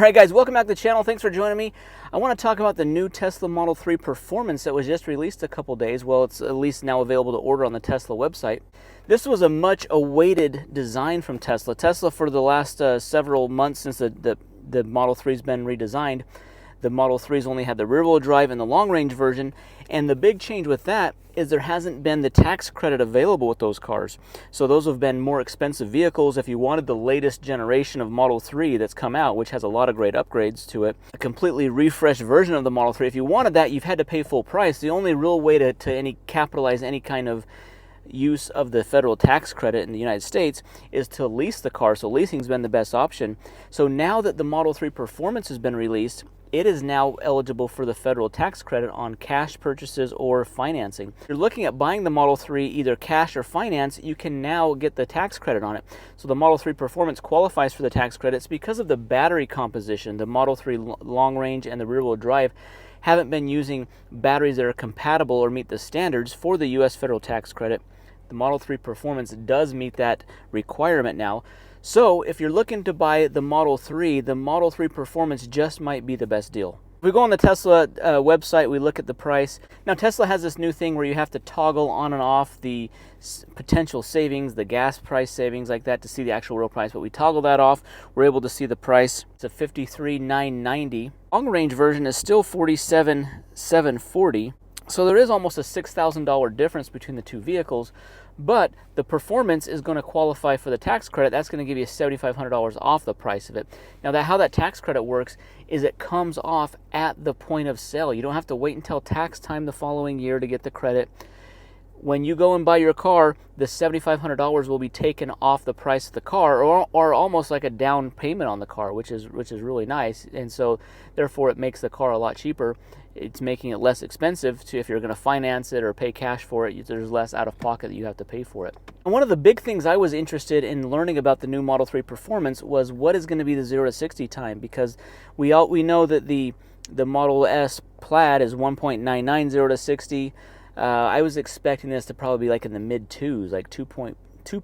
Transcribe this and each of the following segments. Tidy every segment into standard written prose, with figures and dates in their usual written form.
Alright guys, welcome back to the channel. Thanks for joining me. I want to talk about the new Tesla Model 3 Performance that was just released a couple days. Well, it's at least now available to order on the Tesla website. This was a much awaited design from Tesla. Tesla, for the last several months since the Model 3's been redesigned, the Model 3's only had the rear-wheel drive and the long-range version, and the big change with that is there hasn't been the tax credit available with those cars. So those have been more expensive vehicles. If you wanted the latest generation of Model 3 that's come out, which has a lot of great upgrades to it, a completely refreshed version of the Model 3, if you wanted that, you've had to pay full price. The only real way to capitalize any kind of use of the federal tax credit in the United States is to lease the car. So leasing's been the best option. So now that the Model 3 Performance has been released, it is now eligible for the federal tax credit on cash purchases or financing. If you're looking at buying the Model 3 either cash or finance, you can now get the tax credit on it. So the Model 3 Performance qualifies for the tax credits because of the battery composition. The Model 3 long range and the rear-wheel drive haven't been using batteries that are compatible or meet the standards for the U.S. federal tax credit. The Model 3 Performance does meet that requirement now. So if you're looking to buy the Model 3 Performance just might be the best deal. If we go on the Tesla website, we look at the price. Now Tesla has this new thing where you have to toggle on and off the potential savings, the gas price savings like that, to see the actual real price. But we toggle that off, we're able to see the price. It's a $53,990. Long range version is still $47,740. So there is almost a $6,000 difference between the two vehicles. But the Performance is going to qualify for the tax credit. That's going to give you $7,500 off the price of it. Now, how that tax credit works is it comes off at the point of sale. You don't have to wait until tax time the following year to get the credit. When you go and buy your car, the $7,500 will be taken off the price of the car, or almost like a down payment on the car, which is really nice. And so, therefore, it makes the car a lot cheaper. It's making it less expensive if you're going to finance it or pay cash for it. There's less out of pocket that you have to pay for it. And one of the big things I was interested in learning about the new Model 3 Performance was what is going to be the 0 to 60 time, because we know that the Model S Plaid is 1.99 0 to 60. I was expecting this to probably be like in the mid 2s, like 2.7 to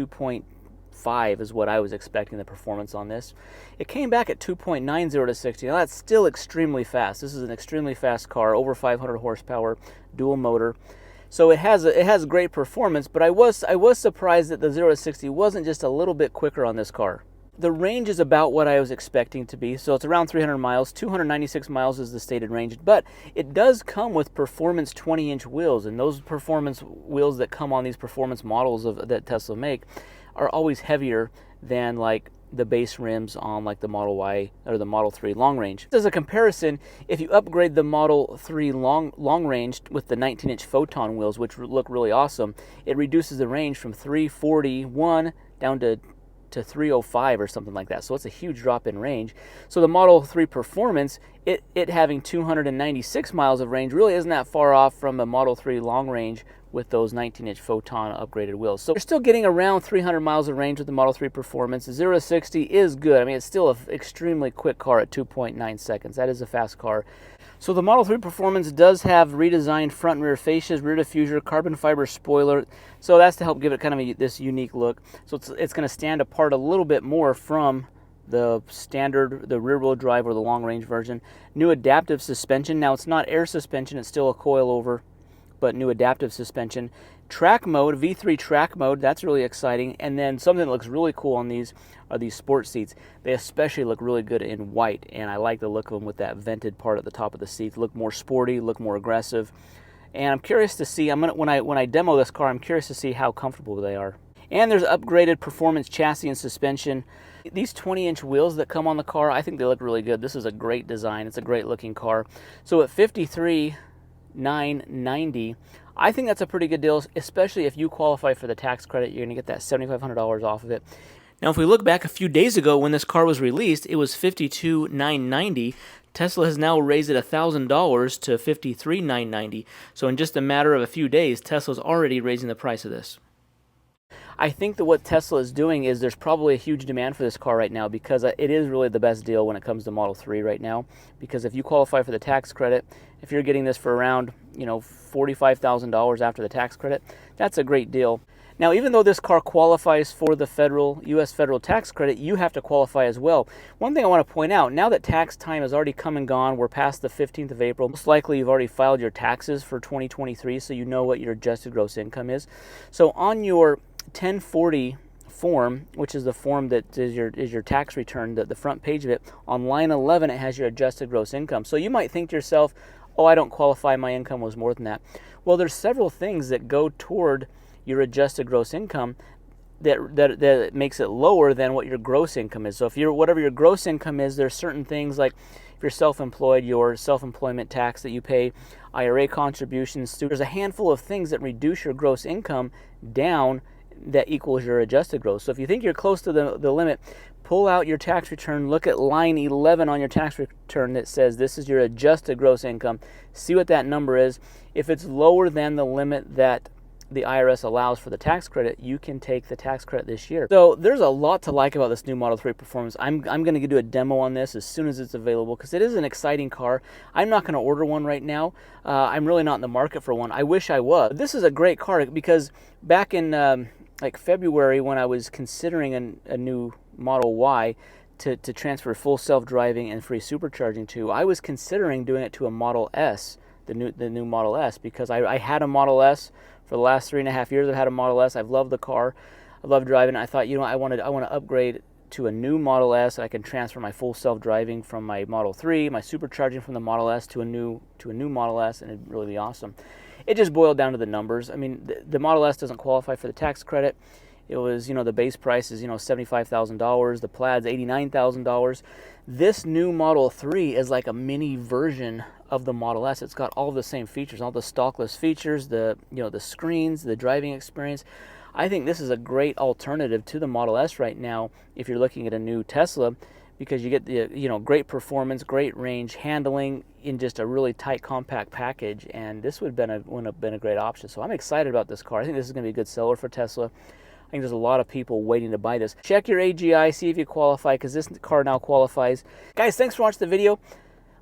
2.5 is what I was expecting the performance on this. It came back at 2.90 to 60. Now that's still extremely fast. This is an extremely fast car, over 500 horsepower, dual motor. So it has great performance, but I was surprised that the 0 to 60 wasn't just a little bit quicker on this car. The range is about what I was expecting to be, so it's around 300 miles. 296 miles is the stated range, but it does come with Performance 20-inch wheels, and those Performance wheels that come on these Performance models that Tesla make are always heavier than like the base rims on like the Model Y or the Model 3 long range. As a comparison, if you upgrade the Model 3 long range with the 19-inch Photon wheels, which look really awesome, it reduces the range from 341 down to 305 or something like that. So it's a huge drop in range. So the Model 3 Performance, it having 296 miles of range really isn't that far off from a Model 3 long range with those 19-inch Photon upgraded wheels. So you're still getting around 300 miles of range with the Model 3 Performance. The 0 to 60 is good. I mean, it's still an extremely quick car at 2.9 seconds. That is a fast car. So the Model 3 Performance does have redesigned front and rear fascias, rear diffuser, carbon fiber spoiler. So that's to help give it kind of this unique look. So it's going to stand apart a little bit more from the standard, the rear-wheel drive or the long-range version. New adaptive suspension. Now it's not air suspension, it's still a coil-over, but new adaptive suspension. Track mode, V3 track mode, that's really exciting. And then something that looks really cool on these are these sport seats. They especially look really good in white, and I like the look of them with that vented part at the top of the seats. Look more sporty, look more aggressive. And I'm curious to see, when I demo this car, I'm curious to see how comfortable they are. And there's upgraded Performance chassis and suspension. These 20-inch wheels that come on the car, I think they look really good. This is a great design. It's a great looking car. So at $53,990, I think that's a pretty good deal, especially if you qualify for the tax credit. You're going to get that $7,500 off of it. Now, if we look back a few days ago when this car was released, it was $52,990. Tesla has now raised it $1,000 to $53,990. So in just a matter of a few days, Tesla's already raising the price of this. I think that what Tesla is doing is there's probably a huge demand for this car right now because it is really the best deal when it comes to Model 3 right now. Because if you qualify for the tax credit, if you're getting this for around $45,000 after the tax credit, that's a great deal. Now, even though this car qualifies for the U.S. federal tax credit, you have to qualify as well. One thing I want to point out, now that tax time has already come and gone, we're past the 15th of April, most likely you've already filed your taxes for 2023, so you know what your adjusted gross income is. So on your 1040 form, which is the form that is your tax return, the front page of it, on line 11 it has your adjusted gross income. So you might think to yourself, oh, I don't qualify, my income was more than that. Well, there's several things that go toward your adjusted gross income that makes it lower than what your gross income is. So if whatever your gross income is, there's certain things like if you're self-employed, your self-employment tax that you pay, IRA contributions, there's a handful of things that reduce your gross income down that equals your adjusted gross. So if you think you're close to the limit, pull out your tax return, look at line 11 on your tax return that says this is your adjusted gross income, see what that number is. If it's lower than the limit that the IRS allows for the tax credit, you can take the tax credit this year. So there's a lot to like about this new Model 3 Performance. I'm going to do a demo on this as soon as it's available because it is an exciting car. I'm not going to order one right now. I'm really not in the market for one. I wish I was. This is a great car because back in like February when I was considering a new Model Y to transfer full self-driving and free supercharging to, I was considering doing it to a Model S, the new Model S, because I had a Model S for the last 3.5 years. I've had a Model S. I've loved the car. I love driving. I thought, I want to upgrade to a new Model S. I can transfer my full self-driving from my Model 3, my supercharging from the Model S to a new Model S, and it'd really be awesome. It just boiled down to the numbers. I mean, the Model S doesn't qualify for the tax credit. It was, the base price is, $75,000. The Plaid's $89,000. This new Model 3 is like a mini version of the Model S. It's got all the same features, all the stockless features, the screens, the driving experience. I think this is a great alternative to the Model S right now if you're looking at a new Tesla, because you get the great performance, great range, handling in just a really tight, compact package, and this would have been a great option. So I'm excited about this car. I think this is going to be a good seller for Tesla. I think there's a lot of people waiting to buy this. Check your AGI, see if you qualify, because this car now qualifies. Guys, thanks for watching the video.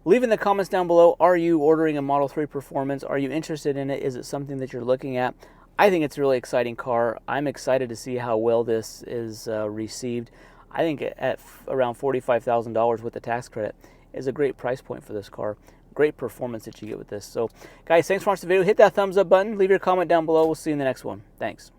Leave in the comments down below, are you ordering a Model 3 Performance? Are you interested in it? Is it something that you're looking at? I think it's a really exciting car. I'm excited to see how well this is received. I think at around $45,000 with the tax credit is a great price point for this car. Great performance that you get with this. So, guys, thanks for watching the video. Hit that thumbs up button. Leave your comment down below. We'll see you in the next one. Thanks.